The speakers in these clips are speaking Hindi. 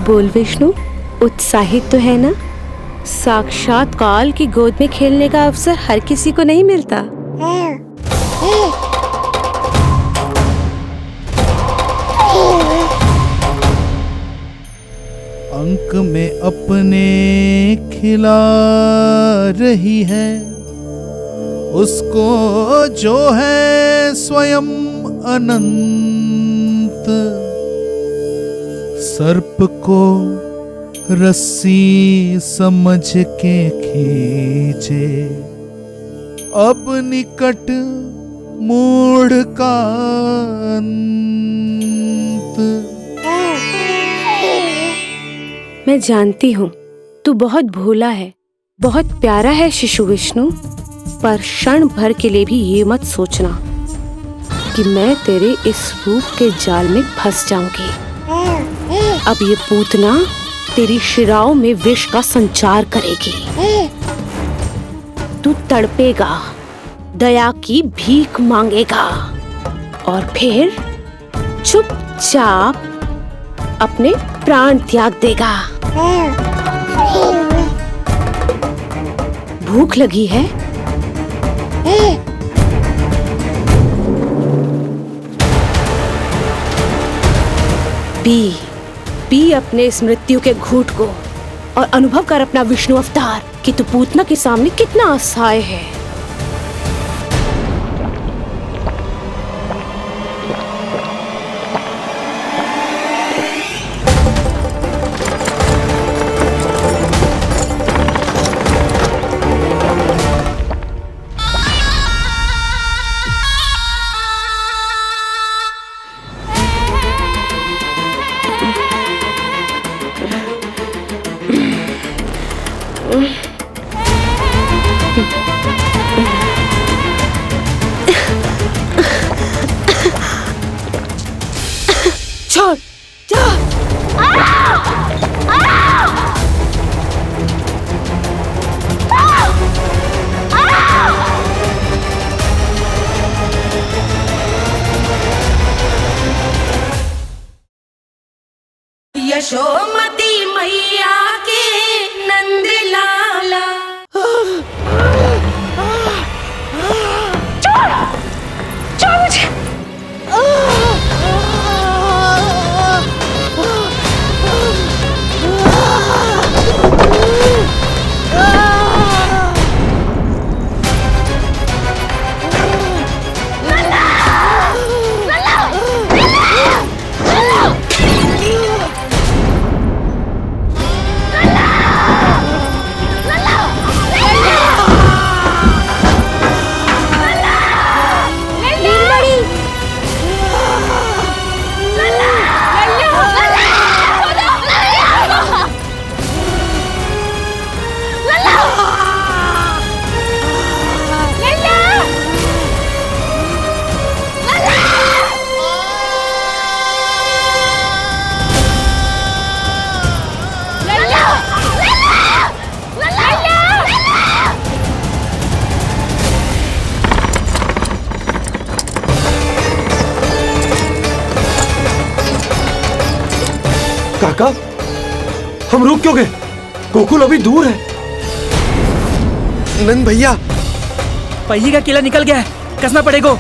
बोल विष्णु, उत्साहित तो है ना? साक्षात काल की गोद में खेलने का अवसर हर किसी को नहीं मिलता। अंक में अपने खिला रही है, उसको जो है स्वयं अनंत। सर्प को रस्सी समझ के खींचे, अब निकट मूढ़ का अंत। मैं जानती हूँ तू बहुत भोला है, बहुत प्यारा है शिशु विष्णु, पर क्षण भर के लिए भी ये मत सोचना कि मैं तेरे इस रूप के जाल में फंस जाऊंगी। अब ये पूतना तेरी शिराओं में विष का संचार करेगी। तू तड़पेगा, दया की भीख मांगेगा और फिर चुपचाप अपने प्राण त्याग देगा। भूख लगी है? पी अपने इस मृत्यु के घूंट को और अनुभव कर अपना विष्णु अवतार कि तू पूतना के सामने कितना असहाय है। छोड़ जा। यशोमती मैया के नंद लाला। छोड़ मुझे। काका, हम रुक क्यों गए? गोकुल अभी दूर है। नंद भैया, पहिए का किला निकल गया है, कसना पड़ेगा।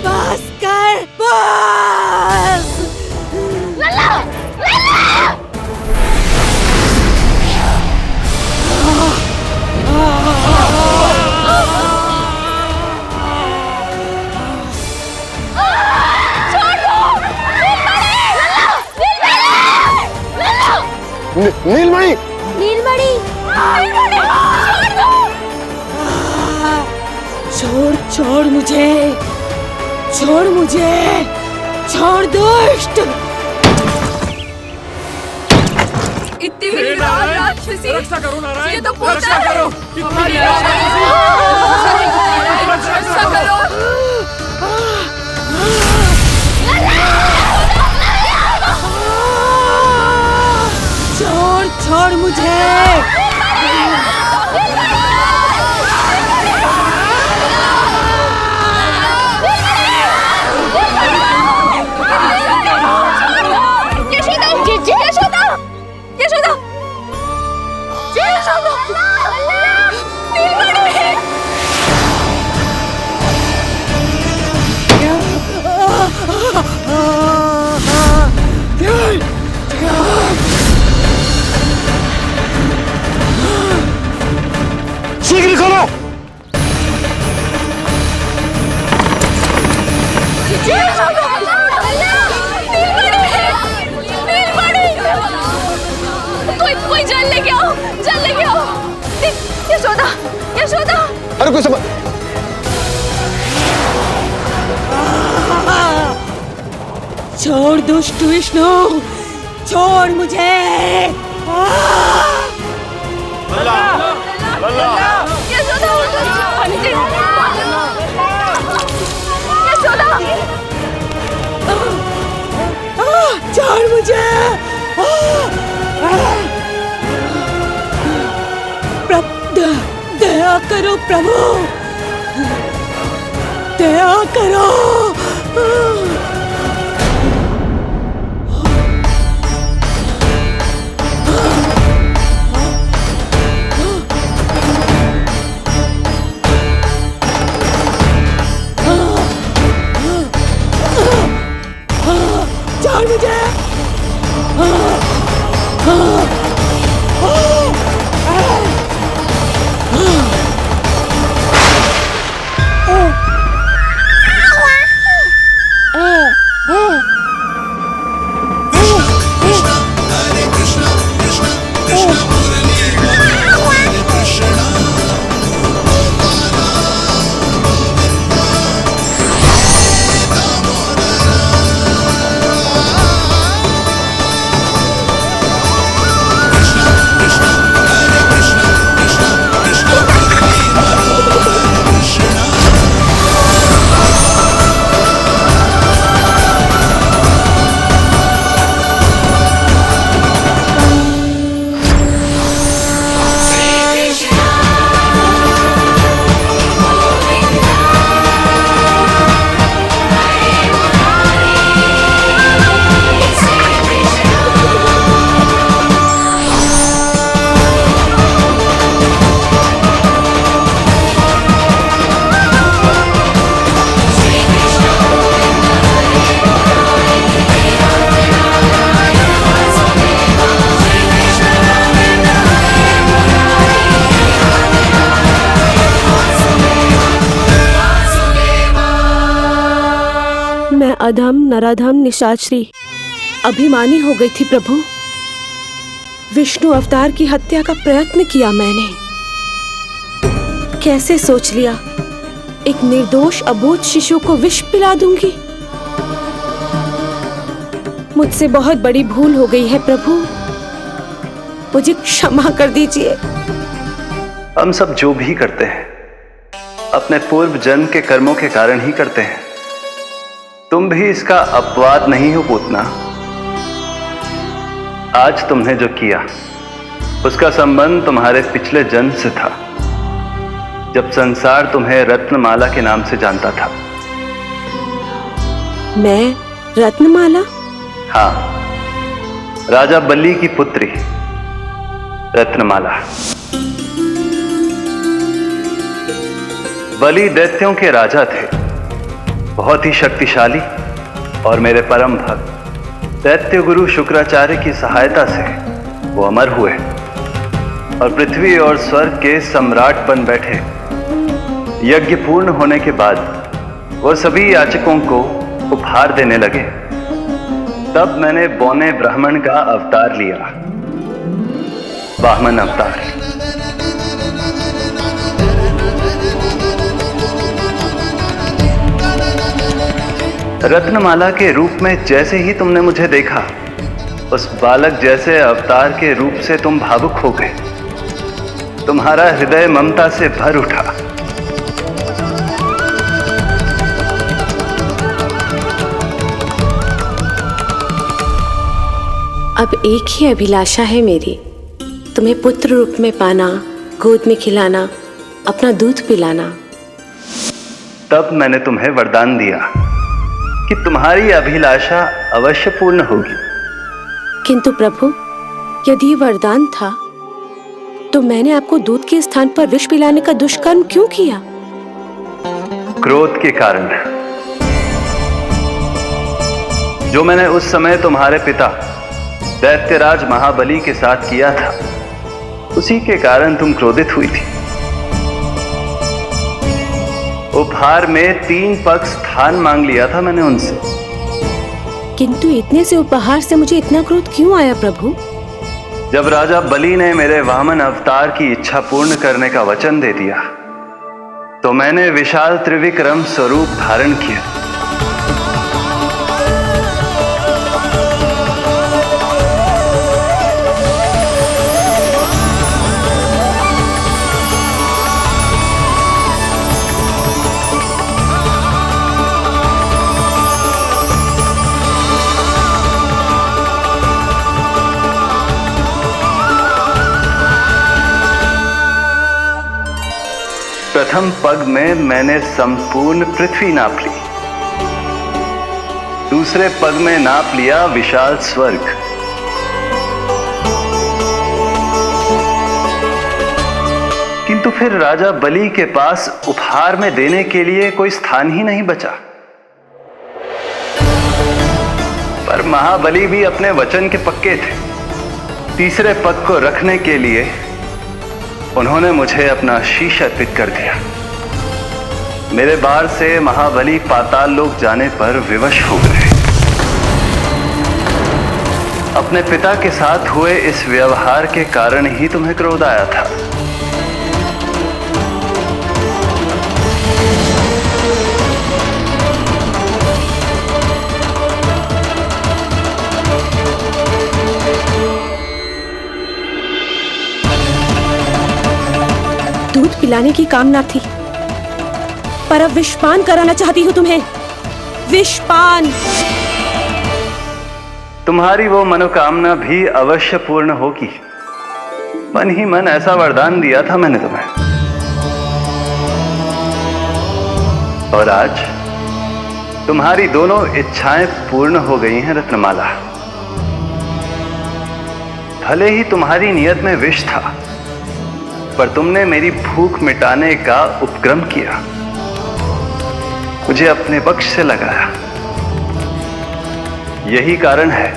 बस कर, बस। लल्ला, लल्ला। छोड़ दो, नीलमणि, नीलमणि, छोड़ दो। छोड़ मुझे, छोड़ मुझे, छोड़ दुष्ट। इतनी विकराल राक्षसी, रक्षा करो नारायण, ये तो पोता रक्षा है। करो, हमारी रक्षा करो। छोड़ मुझे। शीघ्र करो। कोई जल लेके आओ, जल लेके आओ। यशोदा, यशोदा। अरे कोई सब छोड़ दुष्ट विष्णु, छोड़ मुझे। यशोदा, यशोदा, छोड़ मुझे। दया करो प्रभु, दया करो। छोड़ मुझे। अधम नराधम निशाचरी अभिमानी हो गई थी प्रभु। विष्णु अवतार की हत्या का प्रयत्न किया मैंने। कैसे सोच लिया एक निर्दोष अबोध शिशु को विष पिला दूंगी। मुझसे बहुत बड़ी भूल हो गई है प्रभु, मुझे क्षमा कर दीजिए। हम सब जो भी करते हैं अपने पूर्व जन्म के कर्मों के कारण ही करते हैं। तुम भी इसका अपवाद नहीं हो पूतना। आज तुमने जो किया उसका संबंध तुम्हारे पिछले जन्म से था, जब संसार तुम्हें रत्नमाला के नाम से जानता था। मैं रत्नमाला? हाँ, राजा बलि की पुत्री रत्नमाला। बलि दैत्यों के राजा थे, बहुत ही शक्तिशाली और मेरे परम भक्त दैत्य गुरु शुक्राचार्य की सहायता से वो अमर हुए और पृथ्वी और स्वर्ग के सम्राट बन बैठे। यज्ञ पूर्ण होने के बाद वो सभी याचकों को उपहार देने लगे। तब मैंने बौने ब्राह्मण का अवतार लिया, वामन अवतार। रत्नमाला के रूप में जैसे ही तुमने मुझे देखा, उस बालक जैसे अवतार के रूप से तुम भावुक हो गए। तुम्हारा हृदय ममता से भर उठा। अब एक ही अभिलाषा है मेरी, तुम्हें पुत्र रूप में पाना, गोद में खिलाना, अपना दूध पिलाना। तब मैंने तुम्हें वरदान दिया कि तुम्हारी अभिलाषा अवश्य पूर्ण होगी। किंतु प्रभु, यदि ये वरदान था तो मैंने आपको दूध के स्थान पर विष पिलाने का दुष्कर्म क्यों किया? क्रोध के कारण, जो मैंने उस समय तुम्हारे पिता दैत्यराज महाबली के साथ किया था, उसी के कारण तुम क्रोधित हुई थी। उपहार में 3 पग स्थान मांग लिया था मैंने उनसे। किंतु इतने से उपहार से मुझे इतना क्रोध क्यों आया प्रभु? जब राजा बलि ने मेरे वामन अवतार की इच्छा पूर्ण करने का वचन दे दिया, तो मैंने विशाल त्रिविक्रम स्वरूप धारण किया। प्रथम पग में मैंने संपूर्ण पृथ्वी नाप ली, दूसरे पग में नाप लिया विशाल स्वर्ग, किंतु फिर राजा बलि के पास उपहार में देने के लिए कोई स्थान ही नहीं बचा। पर महाबली भी अपने वचन के पक्के थे। तीसरे पग को रखने के लिए उन्होंने मुझे अपना शीश अर्पित कर दिया। मेरे बार से महाबली पाताल लोक जाने पर विवश हो गए। अपने पिता के साथ हुए इस व्यवहार के कारण ही तुम्हें क्रोध आया था। दूध पिलाने की कामना थी, पर अब विषपान कराना चाहती हूँ तुम्हें। विषपान। तुम्हारी वो मनोकामना भी अवश्य पूर्ण होगी। मन ही मन ऐसा वरदान दिया था मैंने तुम्हें। और आज तुम्हारी दोनों इच्छाएं पूर्ण हो गई हैं रत्नमाला। भले ही तुम्हारी नियत में विष था, पर तुमने मेरी भूख मिटाने का उपक्रम किया, मुझे अपने पक्ष से लगाया। यही कारण है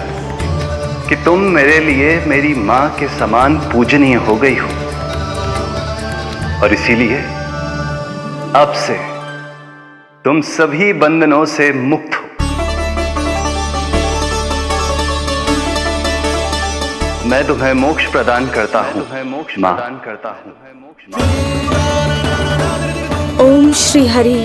कि तुम मेरे लिए मेरी मां के समान पूजनीय हो गई हो। और इसीलिए अब से तुम सभी बंधनों से मुक्त हो। मैं तुम्हें मोक्ष प्रदान करता हूं, मां। ओम श्री हरि।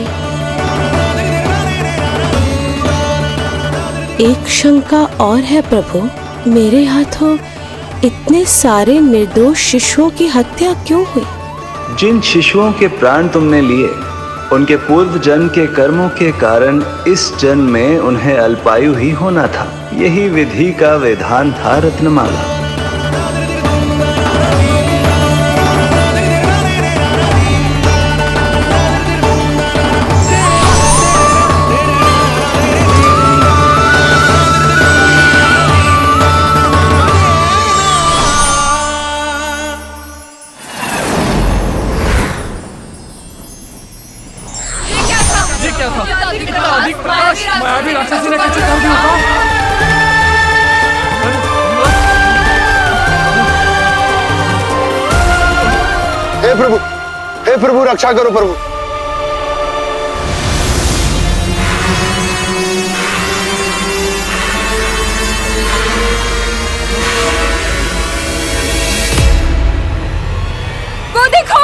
एक शंका और है प्रभु, मेरे हाथों इतने सारे निर्दोष शिशुओं की हत्या क्यों हुई? जिन शिशुओं के प्राण तुमने लिए, उनके पूर्व जन्म के कर्मों के कारण इस जन्म में उन्हें अल्पायु ही होना था। यही विधि का विधान था रत्नमाला। मायावी राक्षसी ने कैसे कर दिया? हे प्रभु रक्षा करो प्रभु। वो देखो,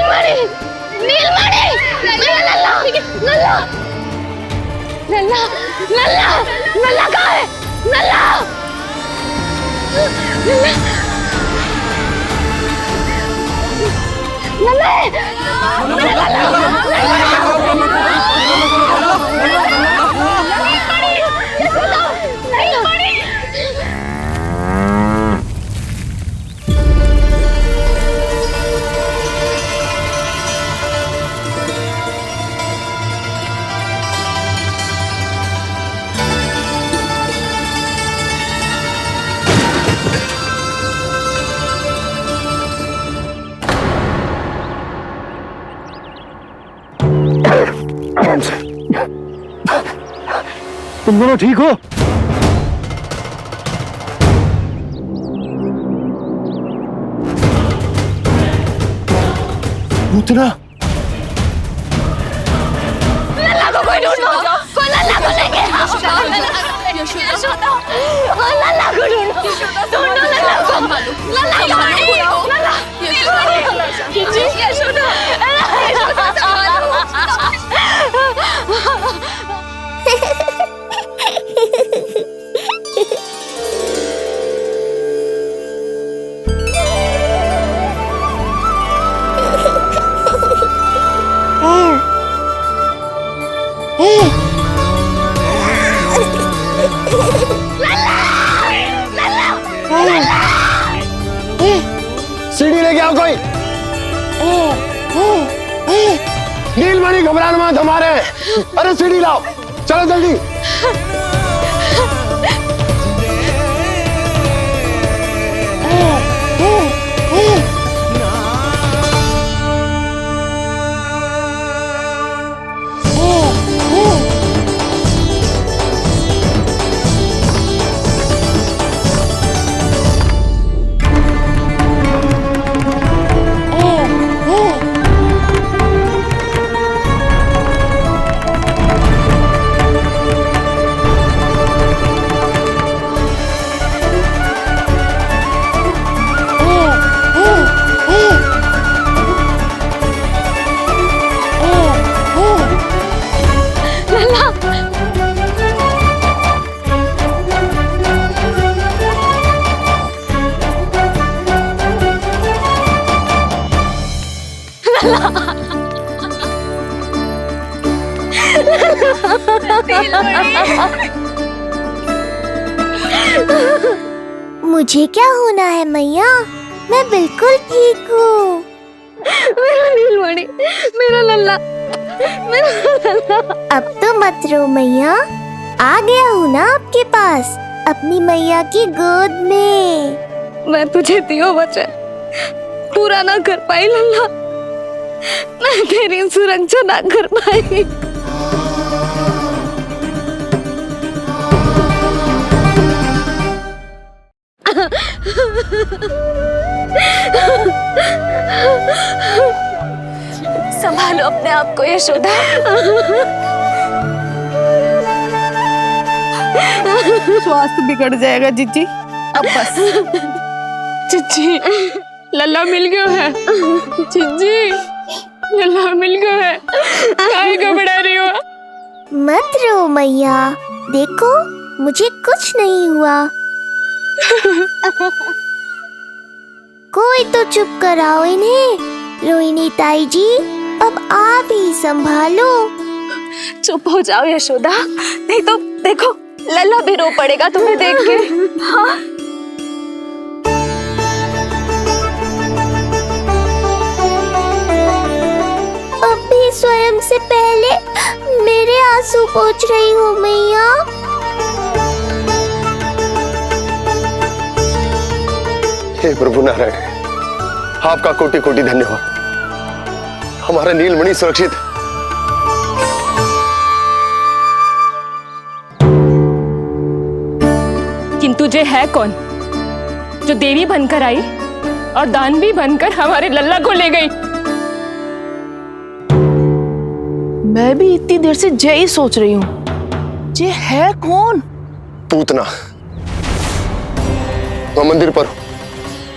नीलमणि नीलमणि लल्ला लल्ला लल्ला लल्ला लल्ला कहाँ है लल्ला तुम दोनों ठीक हो? पूतना लल्ला को कोई ढूंढो कोई लल्ला को लेके आओ यशोदा लल्ला को ढूंढो ढूंढो लल्ला को लल्ला यशोदा सीढ़ी लेके आओ कोई। नीलमणि घबराना मत हमारे। अरे सीढ़ी लाओ, चलो जल्दी। मुझे क्या होना है मैया, मैं बिल्कुल ठीक हूँ। मेरा नीलमणि, मेरा लल्ला, मेरा लल्ला। अब तो मत रो मैया, आ गया हूँ ना आपके पास अपनी मैया की गोद में। मैं तुझे दियो वचन पूरा ना कर पाई लल्ला, मैं तेरी सुरक्षा ना कर पाई। संभालो अपने आप को यशोदा। स्वास्थ्य बिगड़ जाएगा जीजी, अब बस। चिच्ची लल्ला मिल गया है, चिच्ची लल्ला मिल गया है, काहे घबरा रही हो? मत रो मैया, देखो मुझे कुछ नहीं हुआ। कोई तो चुप कराओ इन्हें। रोहिणी ताई जी, अब आप ही संभालो। चुप हो जाओ यशोदा, नहीं तो देखो लल्ला भी रो पड़ेगा तुम्हें देख के। हाँ? अब भी स्वयं से पहले मेरे आंसू पोंछ रही हो मैया। हे प्रभु नारायण, आपका कोटि कोटि धन्यवाद। हमारा नीलमणि सुरक्षित है। किंतु जे है कौन जो देवी बनकर आई और दानवी बनकर हमारे लल्ला को ले गई? मैं भी इतनी देर से जय ही सोच रही हूँ, जे है कौन? पूतना। मैं मंदिर पर हूं।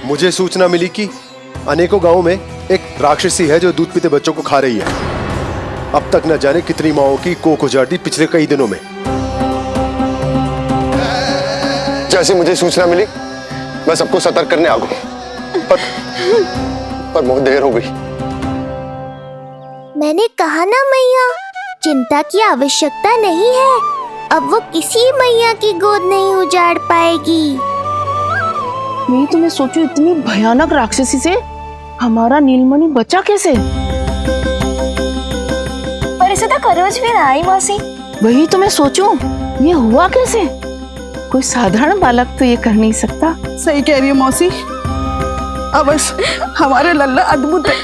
मुझे सूचना मिली कि अनेकों गांवों में एक राक्षसी है जो दूध पीते बच्चों को खा रही है। अब तक न जाने कितनी माओं की कोख उजाड़ दी पिछले कई दिनों में। जैसे मुझे सूचना मिली मैं सबको सतर्क करने आ गया, पर बहुत देर हो गई। मैंने कहा ना मैया, चिंता की आवश्यकता नहीं है। अब वो किसी मैया की गोद नहीं उजाड़ पाएगी। मैं तुम्हें सोचू, इतनी भयानक राक्षसी से हमारा नीलमणि बचा कैसे? पर इसे तो करोज भी ना आई मौसी। वही तो मैं सोचूं, ये हुआ कैसे? कोई साधारण बालक तो ये कर नहीं सकता। सही कह रही है मौसी, अवश्य हमारे लल्ला अद्भुत है।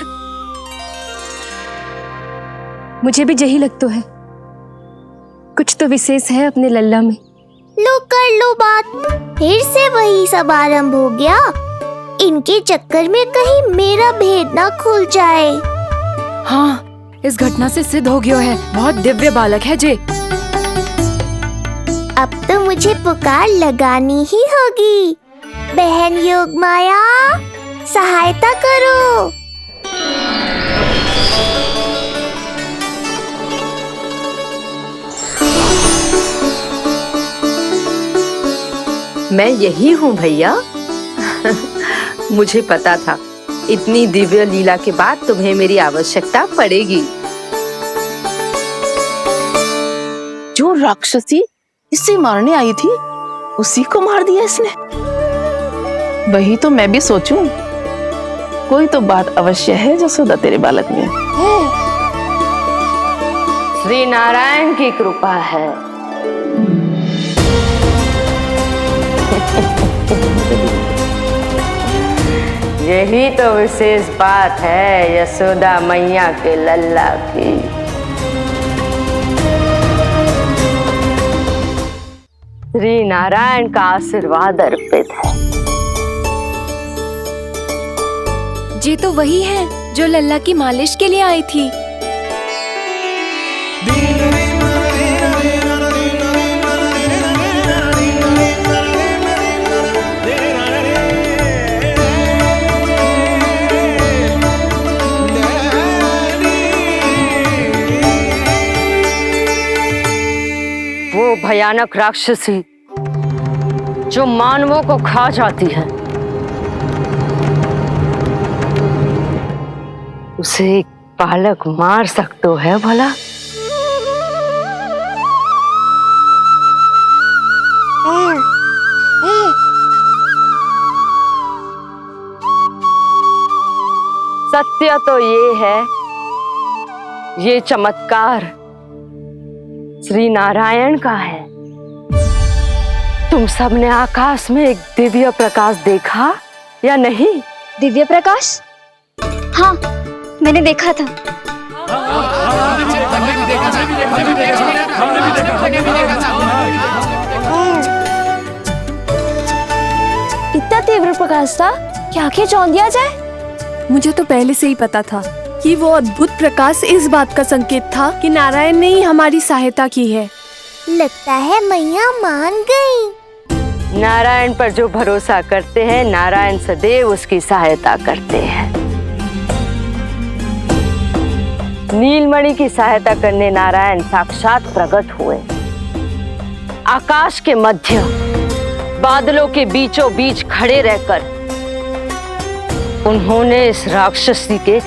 मुझे भी यही लगता है, कुछ तो विशेष है अपने लल्ला में। लो कर लो बात, फिर से वही सब आरंभ हो गया। इनके चक्कर में कहीं मेरा भेद ना खुल जाए। हाँ, इस घटना से सिद्ध हो गया है, बहुत दिव्य बालक है जे। अब तो मुझे पुकार लगानी ही होगी। बहन योगमाया, सहायता करो। मैं यही हूँ भैया। मुझे पता था इतनी दिव्य लीला के बाद तुम्हें मेरी आवश्यकता पड़ेगी। जो राक्षसी इसे मारने आई थी, उसी को मार दिया इसने। वही तो मैं भी सोचूं, कोई तो बात अवश्य है जसोदा तेरे बालक में। श्री नारायण की कृपा है। यही तो विशेष बात है यशोदा मैया के लल्ला की। श्री नारायण का आशीर्वाद अर्पित है। ये तो वही है जो लल्ला की मालिश के लिए आई थी। वो भयानक राक्षसी जो मानवों को खा जाती है, उसे एक बालक मार सकते है भला? सत्य तो ये है, ये चमत्कार श्री नारायण का है। तुम सबने आकाश में एक दिव्य प्रकाश देखा या नहीं? दिव्य प्रकाश? हाँ, मैंने देखा था। इतना तीव्र प्रकाश था कि आंखें चौंधिया जाए। मुझे तो पहले से ही पता था कि वो अद्भुत प्रकाश इस बात का संकेत था कि नारायण ने ही हमारी सहायता की है। लगता है मैया मान गई। नारायण पर जो भरोसा करते हैं, नारायण सदैव उसकी सहायता करते हैं। नीलमणि की सहायता करने नारायण साक्षात प्रकट हुए। आकाश के मध्य बादलों के बीचों बीच खड़े रहकर उन्होंने इस राक्षसी के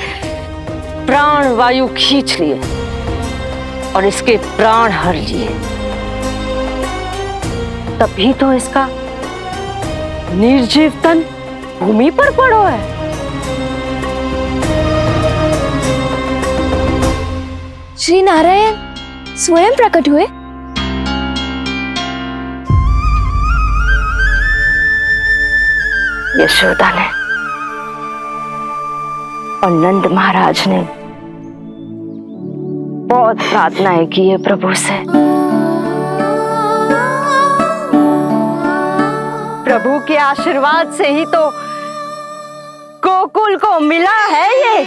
प्राण वायु खींच लिए और इसके प्राण हर लिए। तभी तो इसका निर्जीव तन भूमि पर पड़ो है। श्री नारायण स्वयं प्रकट हुए। यशोदा ने और नंद महाराज ने बहुत प्रार्थनाएं की है प्रभु से। प्रभु के आशीर्वाद से ही तो गोकुल को मिला है ये।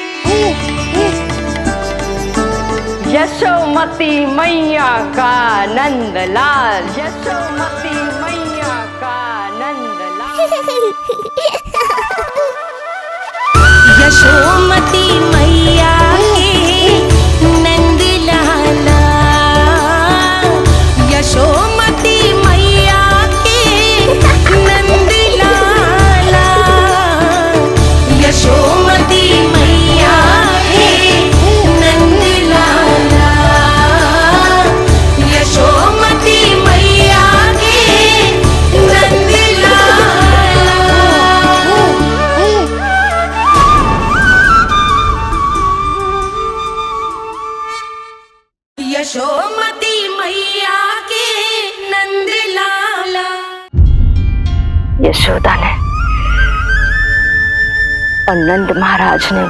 यशोमती मैया का नंदलाल, यशोमती मैया का नंदलाल। यशोमती मैया के नंद लाला, यशोमती मैया के नंद लाला, यशोमती मैया के नंद लाला, यशोमती मैया के नंद लाला। यशोमती मैया के नंद लाला। यशोदा ने और नंद महाराज ने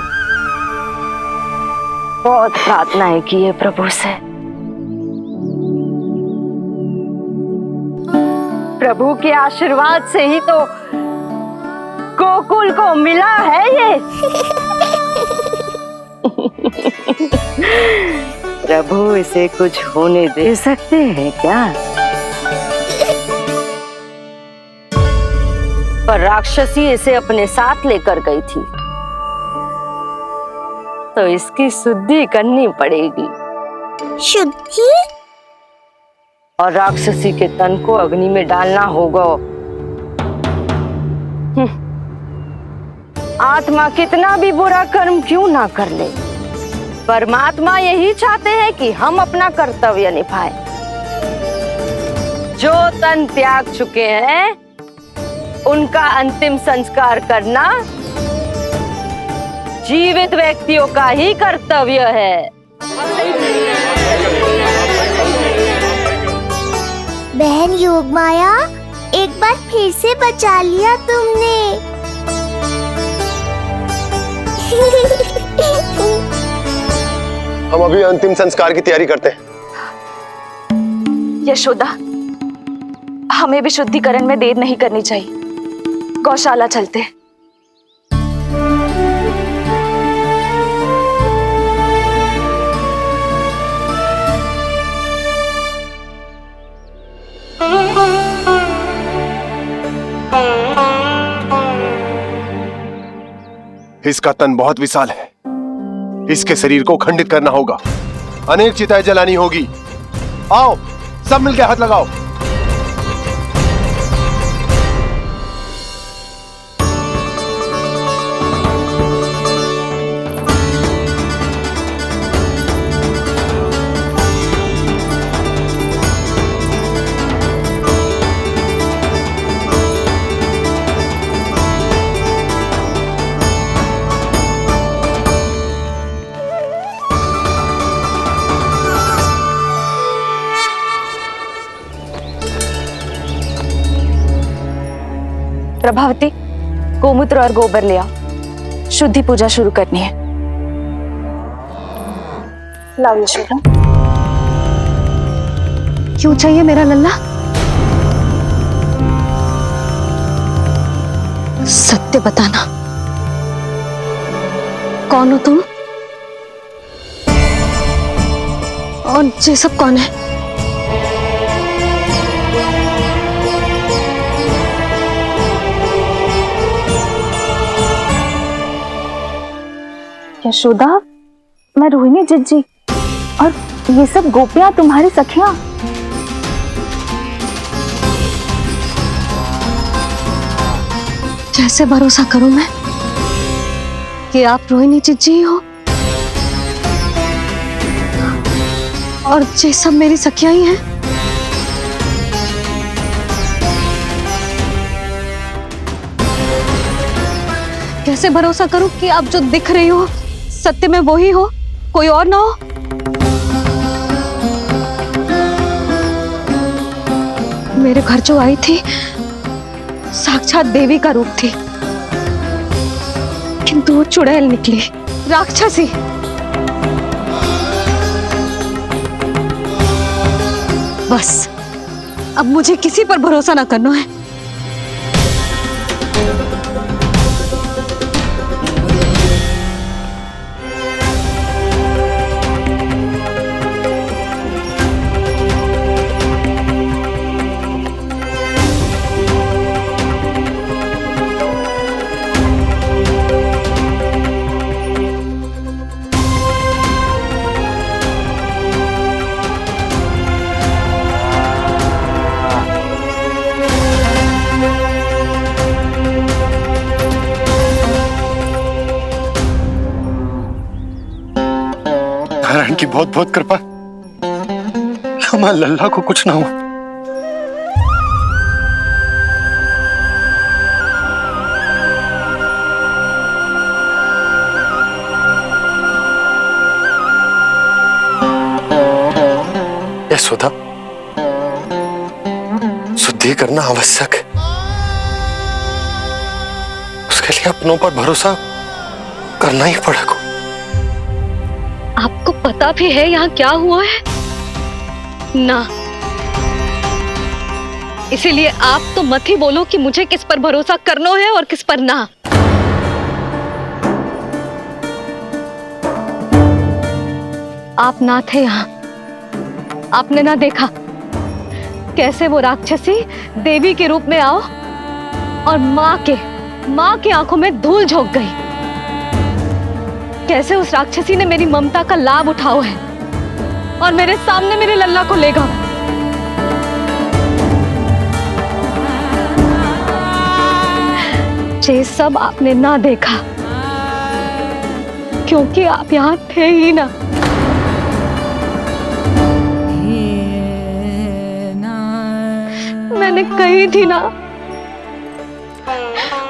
बहुत प्रार्थनाएं की है प्रभु से। प्रभु के आशीर्वाद से ही तो गोकुल को मिला है ये। प्रभु इसे कुछ होने दे सकते हैं क्या? पर राक्षसी इसे अपने साथ लेकर गई थी, तो इसकी शुद्धि करनी पड़ेगी। शुद्धि? और राक्षसी के तन को अग्नि में डालना होगा। आत्मा कितना भी बुरा कर्म क्यों ना कर ले, परमात्मा यही चाहते हैं कि हम अपना कर्तव्य निभाएं। जो तन त्याग चुके हैं उनका अंतिम संस्कार करना जीवित व्यक्तियों का ही कर्तव्य है। बहन योगमाया, एक बार फिर से बचा लिया तुमने। हम अभी अंतिम संस्कार की तैयारी करते हैं। यशोदा, हमें भी शुद्धिकरण में देर नहीं करनी चाहिए। गौशाला चलते हैं। इसका तन बहुत विशाल है, इसके शरीर को खंडित करना होगा, अनेक चिताएं जलानी होगी। आओ सब मिलकर हाथ लगाओ। प्रभावती, गोमूत्र और गोबर ले आओ, शुद्धि पूजा शुरू करनी है। लाओ यशोदा। क्यों चाहिए मेरा लल्ला? सत्य बताना, कौन हो तुम और ये सब कौन है? यशोदा, मैं रोहिणी जिज्जी और ये सब गोपियां तुम्हारी सखियां। कैसे भरोसा करूं मैं कि आप रोहिणी जिज्जी ही हो और ये सब मेरी सखियां ही हैं। कैसे भरोसा करूं कि आप जो दिख रही हो सत्य में वो ही हो, कोई और ना हो? मेरे घर जो आई थी साक्षात देवी का रूप थी, किंतु वो चुड़ैल निकली, राक्षसी। बस अब मुझे किसी पर भरोसा ना करना है। की बहुत बहुत कृपा कि हमारे लल्ला को कुछ ना हो। यशोदा, शुद्धि करना आवश्यक है। उसके लिए अपनों पर भरोसा करना ही पड़ेगा। आपको पता भी है यहाँ क्या हुआ है ना? इसीलिए आप तो मत ही बोलो कि मुझे किस पर भरोसा करना है और किस पर ना। आप ना थे यहाँ, आपने ना देखा कैसे वो राक्षसी देवी के रूप में आओ और माँ के आंखों में धूल झोंक गई। कैसे उस राक्षसी ने मेरी ममता का लाभ उठाओ है और मेरे सामने मेरे लल्ला को ले गया। ये सब आपने ना देखा क्योंकि आप यहाँ थे ही ना। मैंने कही थी ना,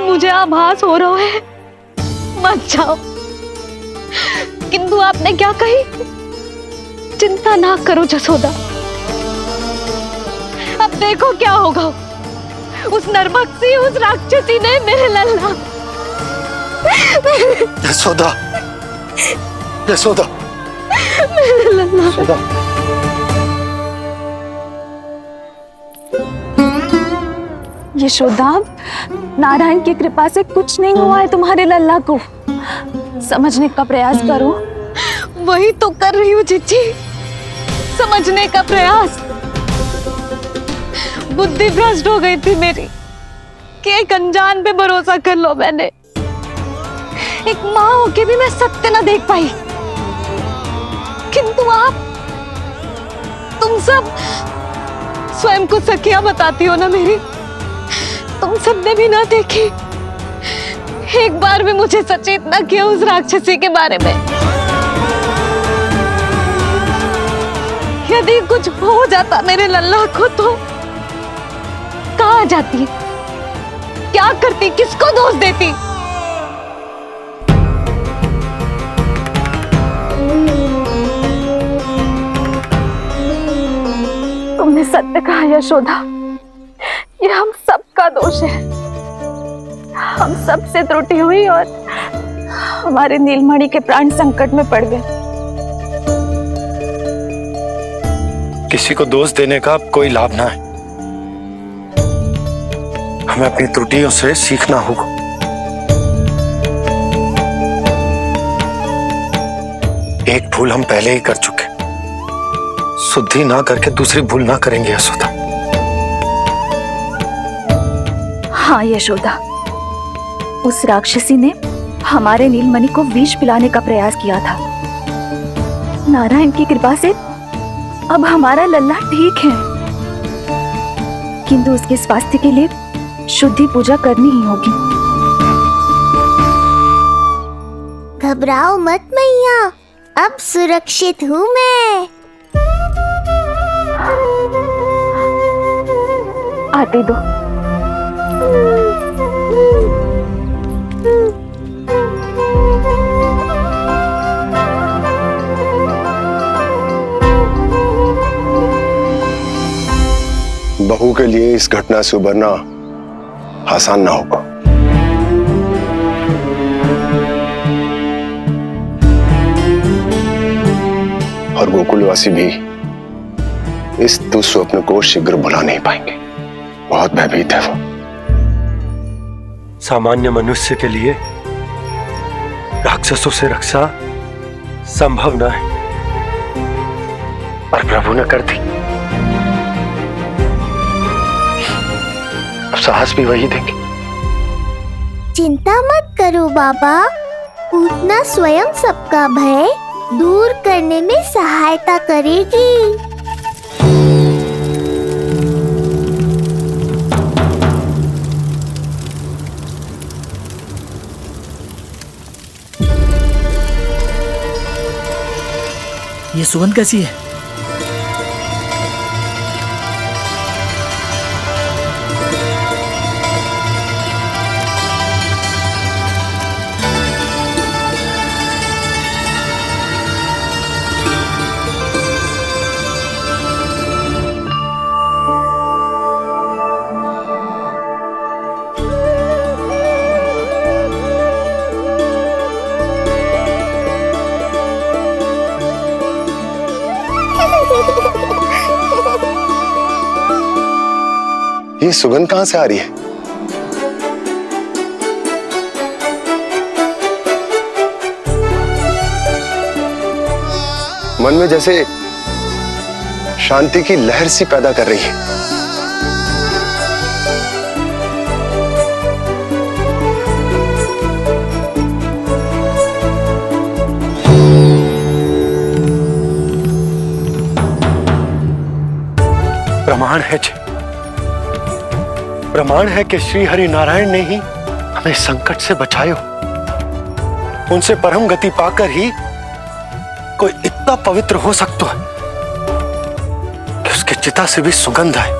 मुझे आभास हो रहा है, मत जाओ। किंतु आपने क्या कही? चिंता ना करो जसोदा, अब देखो क्या होगा। उस नरभक्षी, उस राक्षसी ने मेरे लल्ला। यशोदा, यशोदा, मेरे लल्ला। यशोदा। यशोदा, नारायण की कृपा से कुछ नहीं हुआ है तुम्हारे लल्ला को। समझने का प्रयास करो। वही तो कर रही हूँ चिच्ची, समझने का प्रयास। बुद्धि भ्रष्ट हो गई थी मेरी कि एक अनजान पे भरोसा कर लो मैंने। एक माँ होके भी मैं सत्य ना देख पाई। किंतु आप, तुम सब स्वयं को सखिया बताती हो ना मेरी, तुम सबने भी ना देखी, एक बार भी मुझे सचेत ना किया उस राक्षसी के बारे में। यदि कुछ हो जाता मेरे लल्ला को तो कहाँ जाती, क्या करती, किसको दोष देती? तुमने सत्य कहा यशोदा, ये हम सबका दोष है। हम सबसे त्रुटि हुई और हमारे नीलमणि के प्राण संकट में पड़ गए। किसी को दोष देने का कोई लाभ ना है। हमें अपनी त्रुटियों से सीखना होगा। एक भूल हम पहले ही कर चुके, शुद्धि ना करके दूसरी भूल ना करेंगे यशोदा। हाँ यशोदा, उस राक्षसी ने हमारे नीलमणि को विष पिलाने का प्रयास किया था। नारायण की कृपा से अब हमारा लल्ला ठीक है, किंतु उसके स्वास्थ्य के लिए शुद्धि पूजा करनी ही होगी। घबराओ मत मैया, अब सुरक्षित हूँ मैं। आते दो। बहू के लिए इस घटना से उबरना आसान ना होगा। और गोकुलवासी भी इस दुस्वप्न को शीघ्र भुला नहीं पाएंगे। बहुत भयभीत है वो। सामान्य मनुष्य के लिए राक्षसों से रक्षा संभव न है, पर प्रभु ने कर दी। अब साहस भी वही देंगे। चिंता मत करो बाबा, पूतना स्वयं सबका भय दूर करने में सहायता करेगी। ये सुगंध कैसी है? ये सुगंध कहां से आ रही है? मन में जैसे शांति की लहर सी पैदा कर रही है। प्रमाण है कि श्री हरि नारायण ने ही हमें संकट से बचाए हो। उनसे परम गति पाकर ही कोई इतना पवित्र हो सकता है कि उसके चिता से भी सुगंध आए।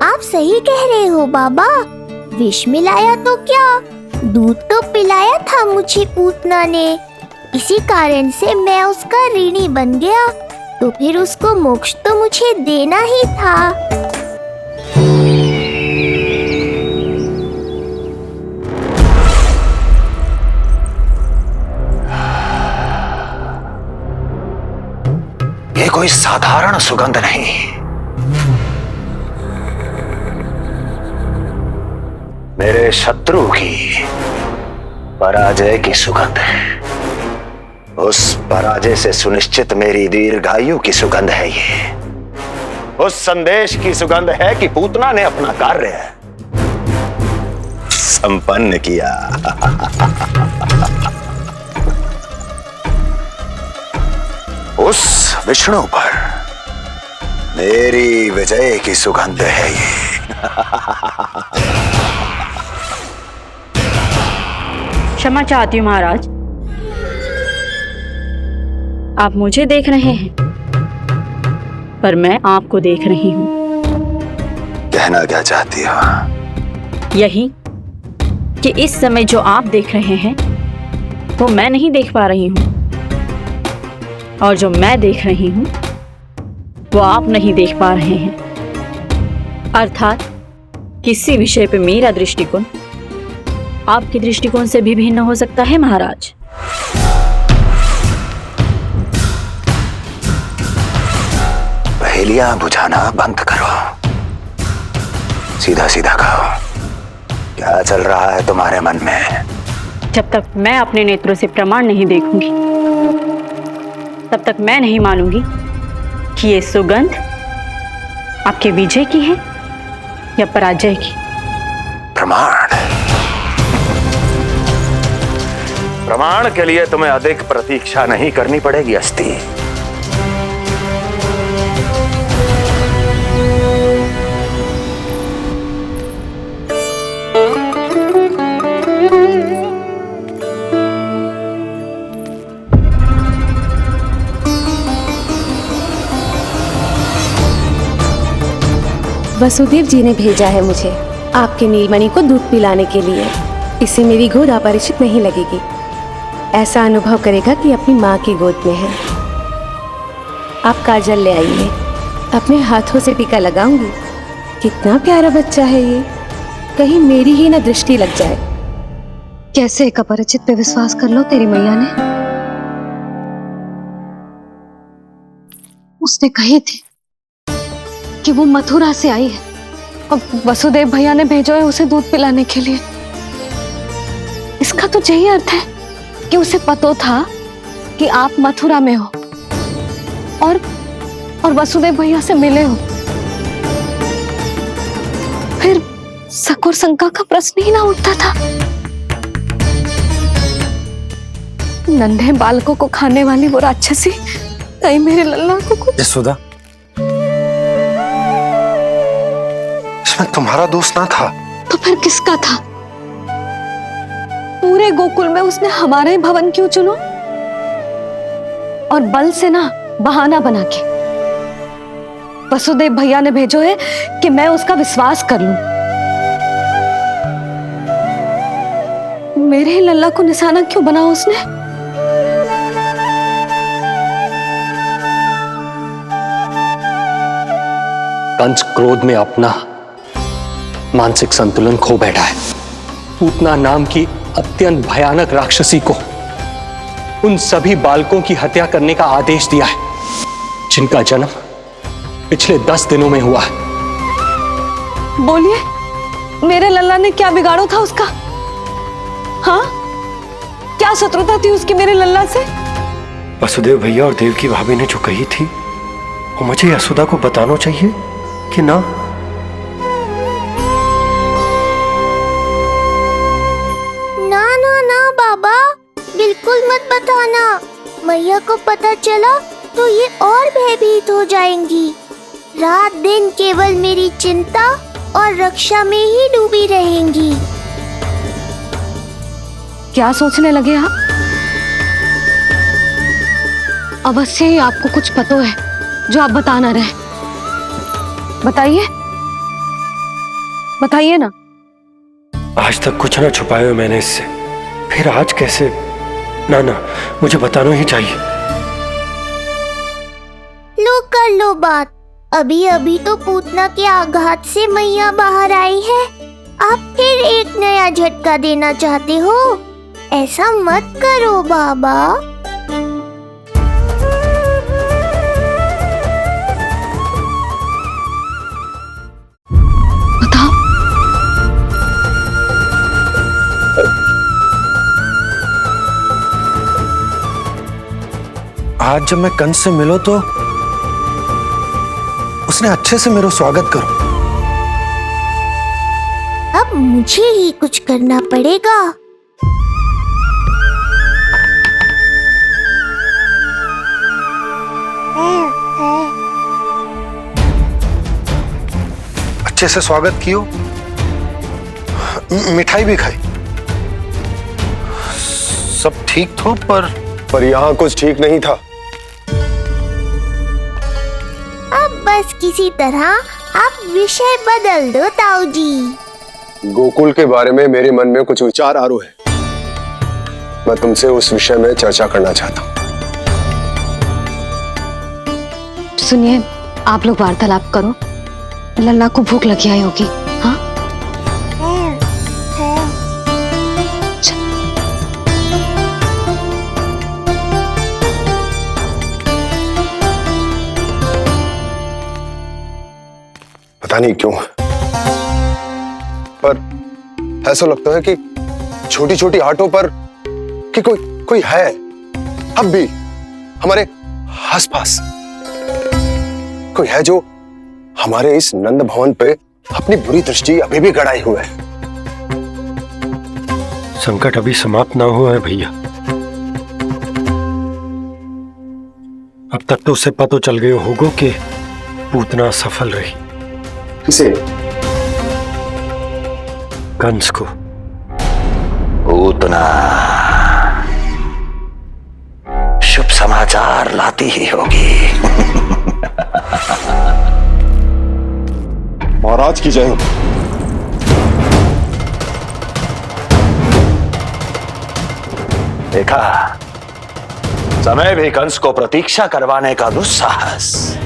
आप सही कह रहे हो बाबा। विष मिलाया तो क्या, दूध तो पिलाया था मुझे पूतना ने। इसी कारण से मैं उसका ऋणी बन गया, तो फिर उसको मोक्ष तो मुझे देना ही था। ये कोई साधारण सुगंध नहीं, मेरे शत्रु की पराजय की सुगंध है। उस पराजय से सुनिश्चित मेरी दीर्घायु की सुगंध है ये। उस संदेश की सुगंध है कि पूतना ने अपना कार्य संपन्न किया। उस विष्णु पर मेरी विजय की सुगंध है ये। क्षमा चाहती हूँ महाराज, आप मुझे देख रहे हैं पर मैं आपको देख रही हूँ। कहना क्या चाहती हो? यही कि इस समय जो आप देख रहे हैं वो मैं नहीं देख पा रही हूँ, और जो मैं देख रही हूँ वो आप नहीं देख पा रहे हैं। अर्थात किसी विषय पे मेरा दृष्टिकोण आपके दृष्टिकोण से भी भिन्न हो सकता है महाराज। पहेलियां बुझाना बंद करो, सीधा सीधा कहो, क्या चल रहा है तुम्हारे मन में? जब तक मैं अपने नेत्रों से प्रमाण नहीं देखूंगी तब तक मैं नहीं मानूंगी कि ये सुगंध आपके विजय की है या पराजय की। प्रमाण के लिए तुम्हें अधिक प्रतीक्षा नहीं करनी पड़ेगी अस्ति। वसुदेव जी ने भेजा है मुझे आपके नीलमणि को दूध पिलाने के लिए। इससे मेरी गोद अपरिचित नहीं लगेगी, ऐसा अनुभव करेगा कि अपनी माँ की गोद में है। आप काजल ले आइए, अपने हाथों से टीका लगाऊंगी। कितना प्यारा बच्चा है ये, कहीं मेरी ही न दृष्टि लग जाए। कैसे एक अपरिचित पे विश्वास कर लो तेरी मैया ने? उसने कही थी कि वो मथुरा से आई है और वसुदेव भैया ने भेजा है उसे दूध पिलाने के लिए। इसका तो यही अर्थ है कि उसे पता था कि आप मथुरा में हो और वसुदेव भैया से मिले हो। फिर शक और शंका का प्रश्न ही ना उठता था। नन्हे बालकों को खाने वाली वो राक्षसी कहीं मेरे लल्ला को कुछ। यशोदा, इसमें तुम्हारा दोष ना था। तो फिर किसका था? पूरे गोकुल में उसने हमारा ही भवन क्यों चुना? और बल से ना बहाना बना के। वसुदेव भैया ने भेजो है कि मैं उसका विश्वास कर लूं। मेरे ही लल्ला को निशाना क्यों बनाया उसने? कंस क्रोध में अपना मानसिक संतुलन खो बैठा है। पूतना नाम की अत्यंत भयानक राक्षसी को उन सभी बालकों की हत्या करने का आदेश दिया है जिनका जन्म पिछले 10 दिनों में हुआ है। बोलिए, मेरे लल्ला ने क्या बिगाड़ो था उसका? हाँ, क्या शत्रुता थी उसकी मेरे लल्ला से? वसुदेव भैया और देवकी भाभी ने जो कही थी वो मुझे यशोदा को बताना चाहिए कि ना? ना ना ना बाबा, बिल्कुल मत बताना। मैया को पता चला तो ये और भयभीत हो जाएंगी। रात दिन केवल मेरी चिंता और रक्षा में ही डूबी रहेंगी। क्या सोचने लगे आप? अवश्य ही आपको कुछ पता है जो आप बता ना रहे। बताइए, बताइए ना। आज तक कुछ ना छुपाया मैंने इससे, फिर आज कैसे? ना ना, मुझे बताना ही चाहिए। लो कर लो बात। अभी अभी तो पूतना के आघात से मैया बाहर आई है, आप फिर एक नया झटका देना चाहते हो? ऐसा मत करो बाबा। बताओ। आज जब मैं कंस से मिलो तो उसने अच्छे से मेरा स्वागत करो। अब मुझे ही कुछ करना पड़ेगा। अच्छे से स्वागत कियो, मिठाई भी खाई, सब ठीक था, पर यहाँ कुछ ठीक नहीं था। अब बस किसी तरह आप विषय बदल दो ताऊ जी। गोकुल के बारे में मेरे मन में कुछ विचार आ रहे हैं। मैं तुमसे उस विषय में चर्चा करना चाहता हूँ। सुनिए, आप लोग वार्तालाप करो। लल्ला को भूख लगी आई होगी। हाँ, पता नहीं क्यों, पर ऐसा लगता है कि छोटी छोटी आटों पर कि कोई है अब भी हमारे आसपास। कोई है जो हमारे इस नंद भवन पे अपनी बुरी दृष्टि अभी भी गड़ाए हुए है। संकट अभी समाप्त ना हुआ है भैया। अब तक तो उसे पता चल गया होगा कि पूतना सफल रही। किसे? कंस को। पूतना शुभ समाचार लाती ही होगी। महाराज की जय हो। देखा, समय भी कंस को प्रतीक्षा करवाने का दुस्साहस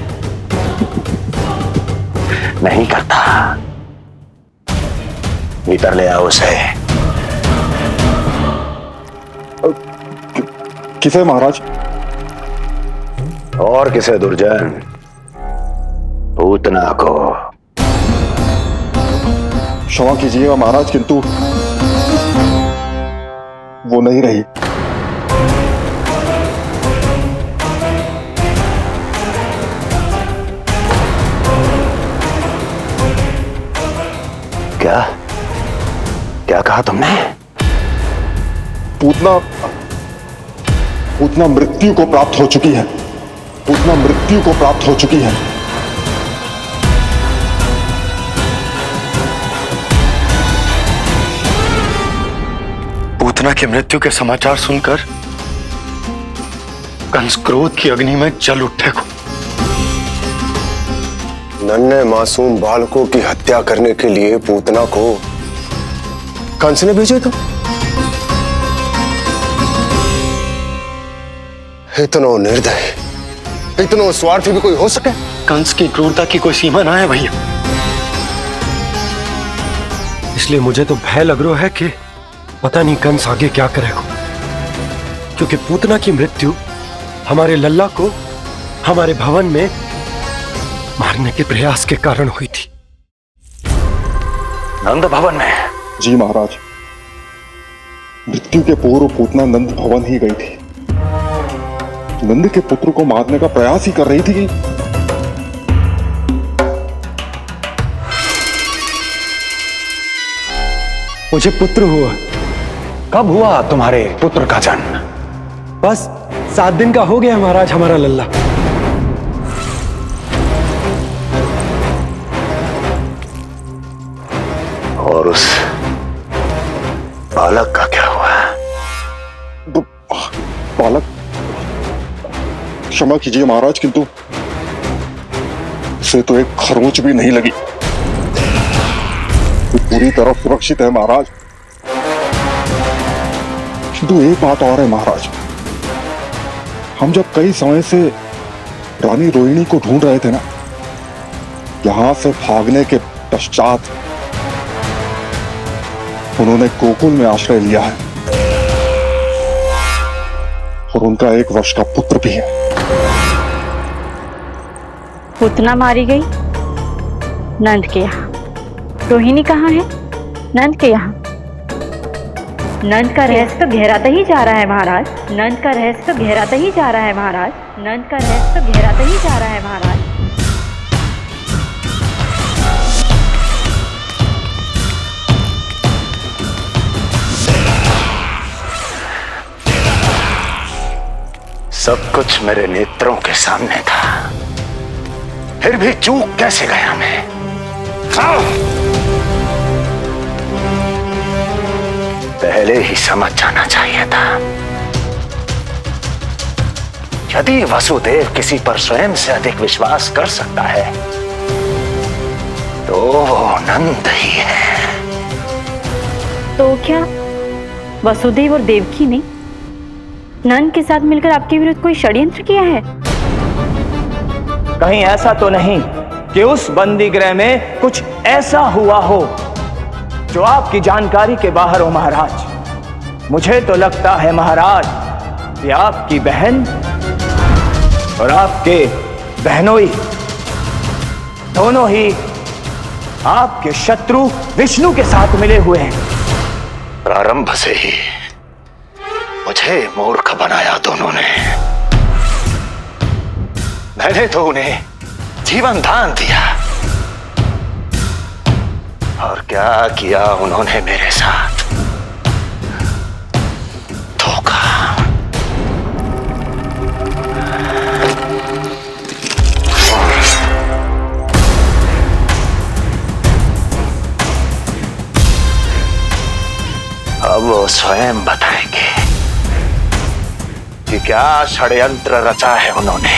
नहीं करता। भीतर ले आओ उसे। किसे महाराज? और किसे दुर्जन? पूतना को। क्षमा कीजिएगा महाराज, किंतु वो नहीं रही। क्या क्या कहा तुमने? पूतना मृत्यु को प्राप्त हो चुकी है। पूतना मृत्यु को प्राप्त हो चुकी है। पूतना की मृत्यु के समाचार सुनकर कंस क्रोध की अग्नि में जल उठे को। नन्हे मासूम बालकों की हत्या करने के लिए पूतना को कंस ने भेजे तो इतना निर्दय, इतना स्वार्थी भी कोई हो सके? कंस की क्रूरता की कोई सीमा ना है भैया। इसलिए मुझे तो भय लग रहा है कि पता नहीं कंस आगे क्या करेगा, क्योंकि पूतना की मृत्यु हमारे लल्ला को हमारे भवन में मारने के प्रयास के कारण हुई थी। नंद भवन में? जी महाराज, मृत्यु के पूर्व पूतना नंद भवन ही गई थी। नंद के पुत्र को मारने का प्रयास ही कर रही थी। मुझे पुत्र हुआ। कब हुआ तुम्हारे पुत्र का जन्म? बस 7 दिन का हो गया महाराज हमारा लल्ला। और उस बालक का क्या हुआ? बालक, क्षमा कीजिए महाराज, किंतु उसे तो एक खरोंच भी नहीं लगी। वो पूरी तरह सुरक्षित है महाराज। किंतु एक बात और है महाराज, हम जब कई समय से रानी रोहिणी को ढूंढ रहे थे ना, यहां से भागने के पश्चात उन्होंने गोकुल में आश्रय लिया है और उनका 1 वर्ष का पुत्र भी है। पूतना मारी गई नंद के यहाँ। रोहिणी कहाँ है? नंद के यहाँ। नंद का रहस्य तो गहराता ही जा रहा है महाराज। नंद का रहस्य तो गहराता ही जा रहा है महाराज। नंद का रहस्य तो गहराता ही जा रहा है महाराज। सब कुछ मेरे नेत्रों के सामने था, फिर भी चूक कैसे गया मैं? पहले ही समझ जाना चाहिए था। यदि वसुदेव किसी पर स्वयं से अधिक विश्वास कर सकता है तो वो नंद ही है। तो क्या वसुदेव और देवकी ने नंद के साथ मिलकर आपके विरुद्ध कोई षड्यंत्र किया है? कहीं ऐसा तो नहीं कि उस बंदी गृह में कुछ ऐसा हुआ हो जो आपकी जानकारी के बाहर हो महाराज। मुझे तो लगता है महाराज कि आपकी बहन और आपके बहनोई दोनों ही आपके शत्रु विष्णु के साथ मिले हुए हैं। प्रारंभ से ही मुझे मूर्ख बनाया दोनों ने। मैंने तो उन्हें जीवन दान दिया और क्या किया उन्होंने मेरे साथ? धोखा। अब वो स्वयं बताएंगे कि क्या षड्यंत्र रचा है उन्होंने।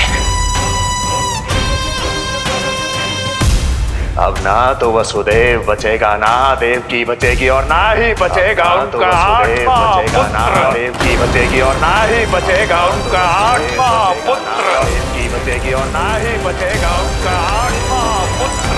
अब ना तो वसुदेव बचेगा, ना देवकी बचेगी और ना ही बचेगा उनका आठवां पुत्र। ना देवकी बचेगी और ना ही बचेगा उनका आठवां पुत्र। देवकी बचेगी और ना ही बचेगा उनका आठवां पुत्र।